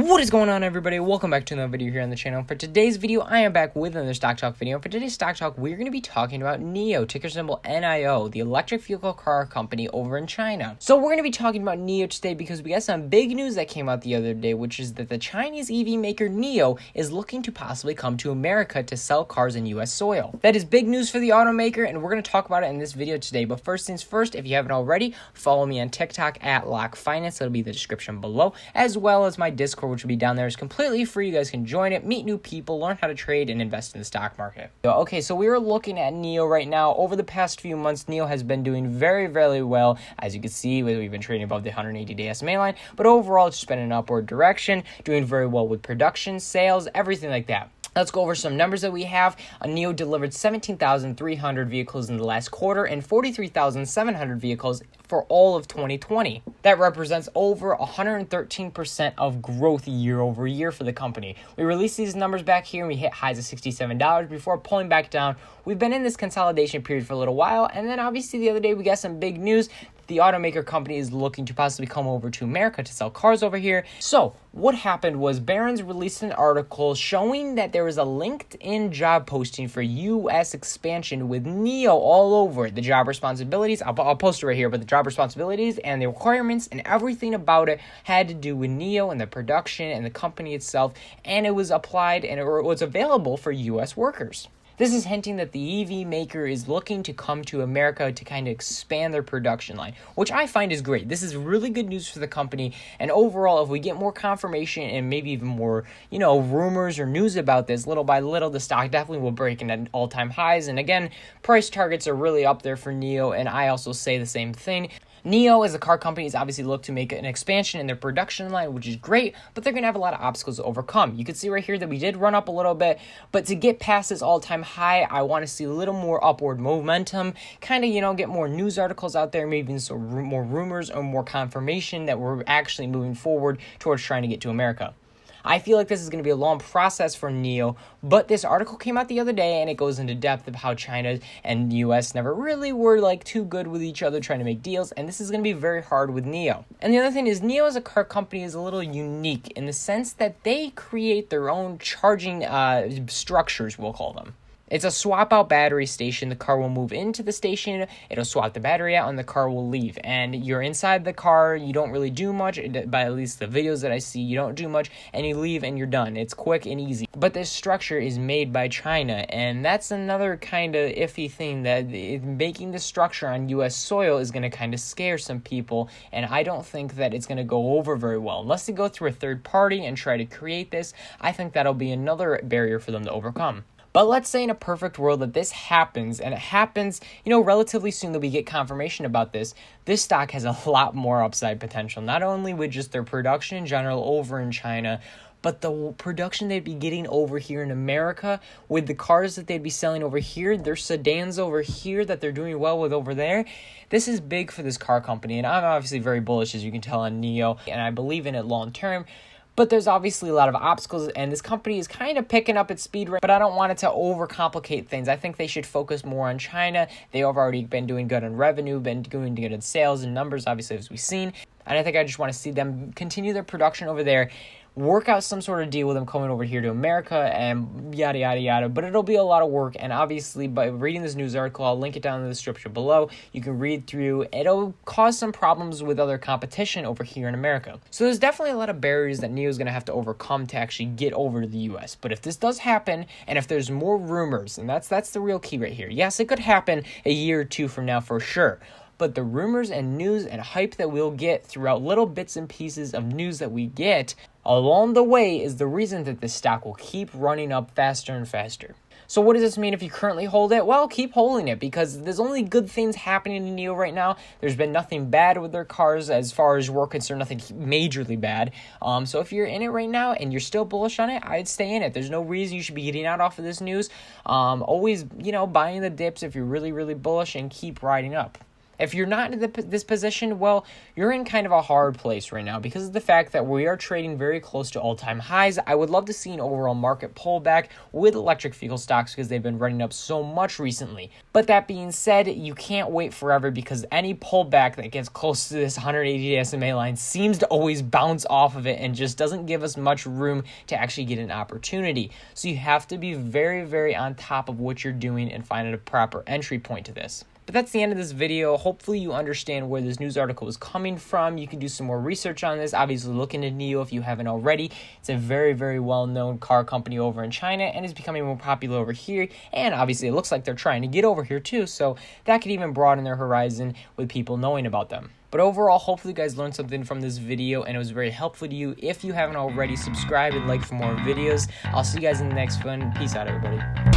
What is going on, everybody? Welcome back to another video here on the channel. For today's video, I am back with another Stock Talk video. For today's Stock Talk, we're going to be talking about NIO, ticker symbol NIO, the electric vehicle car company over in China. So we're going to be talking about NIO today because we got some big news that came out the other day, which is that the Chinese EV maker NIO is looking to possibly come to America to sell cars in US soil. That is big news for the automaker, and we're going to talk about it in this video today. But first things first, if you haven't already, follow me on TikTok at Lock Finance. It'll be in the description below, as well as my Discord, which will be down there. It's completely free. You guys can join it, meet new people, learn how to trade, and invest in the stock market. Okay, so we are looking at NIO right now. Over the past few months, NIO has been doing very, very well. As you can see, we've been trading above the 180-day SMA line, but overall, it's just been an upward direction, doing very well with production, sales, everything like that. Let's go over some numbers that we have. NIO delivered 17,300 vehicles in the last quarter and 43,700 vehicles for all of 2020. That represents over 113% of growth year over year for the company. We released these numbers back here and we hit highs of $67 before pulling back down. We've been in this consolidation period for a little while, and then obviously the other day we got some big news. The automaker company is looking to possibly come over to America to sell cars over here. So what happened was Barron's released an article showing that there was a LinkedIn job posting for U.S. expansion with NIO all over it. The job responsibilities, I'll post it right here, but the job responsibilities and the requirements and everything about it had to do with NIO and the production and the company itself, and it was applied and it was available for U.S. workers. This is hinting that the EV maker is looking to come to America to kind of expand their production line, which I find is great. This is really good news for the company. And overall, if we get more confirmation and maybe even more, rumors or news about this, little by little, the stock definitely will break into all-time highs. And again, price targets are really up there for NIO, and I also say the same thing. NIO, as a car company, is obviously looked to make an expansion in their production line, which is great, but they're going to have a lot of obstacles to overcome. You can see right here that we did run up a little bit, but to get past this all-time high, I want to see a little more upward momentum, kind of, get more news articles out there, maybe some more rumors or more confirmation that we're actually moving forward towards trying to get to America. I feel like this is going to be a long process for NIO, but this article came out the other day and it goes into depth of how China and the US never really were too good with each other trying to make deals, and this is going to be very hard with NIO. And the other thing is NIO as a car company is a little unique in the sense that they create their own charging structures, we'll call them. It's a swap out battery station. The car will move into the station, it'll swap the battery out, and the car will leave. And you're inside the car, you don't really do much, by at least the videos that I see, you don't do much, and you leave and you're done. It's quick and easy. But this structure is made by China, and that's another kind of iffy thing, that making the structure on US soil is going to kind of scare some people, and I don't think that it's going to go over very well. Unless they go through a third party and try to create this, I think that'll be another barrier for them to overcome. But let's say in a perfect world that this happens, and it happens, relatively soon that we get confirmation about this. This stock has a lot more upside potential, not only with just their production in general over in China, but the production they'd be getting over here in America with the cars that they'd be selling over here, their sedans over here that they're doing well with over there. This is big for this car company, and I'm obviously very bullish, as you can tell, on NIO, and I believe in it long term. But there's obviously a lot of obstacles, and this company is kind of picking up its speed rate, but I don't want it to overcomplicate things. I think they should focus more on China. They have already been doing good on revenue, been doing good in sales and numbers, obviously, as we've seen. And I think I just want to see them continue their production over there, work out some sort of deal with them coming over here to America, and yada, yada, yada. But it'll be a lot of work, and obviously by reading this news article, I'll link it down in the description below. You can read through. It'll cause some problems with other competition over here in America. So there's definitely a lot of barriers that NIO is going to have to overcome to actually get over to the US. But if this does happen, and if there's more rumors, and that's the real key right here. Yes, it could happen a year or two from now for sure. But the rumors and news and hype that we'll get throughout little bits and pieces of news that we get along the way is the reason that this stock will keep running up faster and faster. So what does this mean if you currently hold it? Well, keep holding it, because there's only good things happening in NIO right now. There's been nothing bad with their cars as far as we're concerned, nothing majorly bad. So if you're in it right now and you're still bullish on it, I'd stay in it. There's no reason you should be getting out off of this news. Always, buying the dips if you're really, really bullish, and keep riding up. If you're not in this position, well, you're in kind of a hard place right now because of the fact that we are trading very close to all-time highs. I would love to see an overall market pullback with electric vehicle stocks because they've been running up so much recently. But that being said, you can't wait forever because any pullback that gets close to this 180 SMA line seems to always bounce off of it and just doesn't give us much room to actually get an opportunity. So you have to be very, very on top of what you're doing and find a proper entry point to this. But that's the end of this video. Hopefully you understand where this news article is coming from. You can do some more research on this. Obviously look into NIO if you haven't already. It's a very, very well-known car company over in China and is becoming more popular over here. And obviously it looks like they're trying to get over here too. So that could even broaden their horizon with people knowing about them. But overall, hopefully you guys learned something from this video and it was very helpful to you. If you haven't already, subscribe and like for more videos. I'll see you guys in the next one. Peace out, everybody.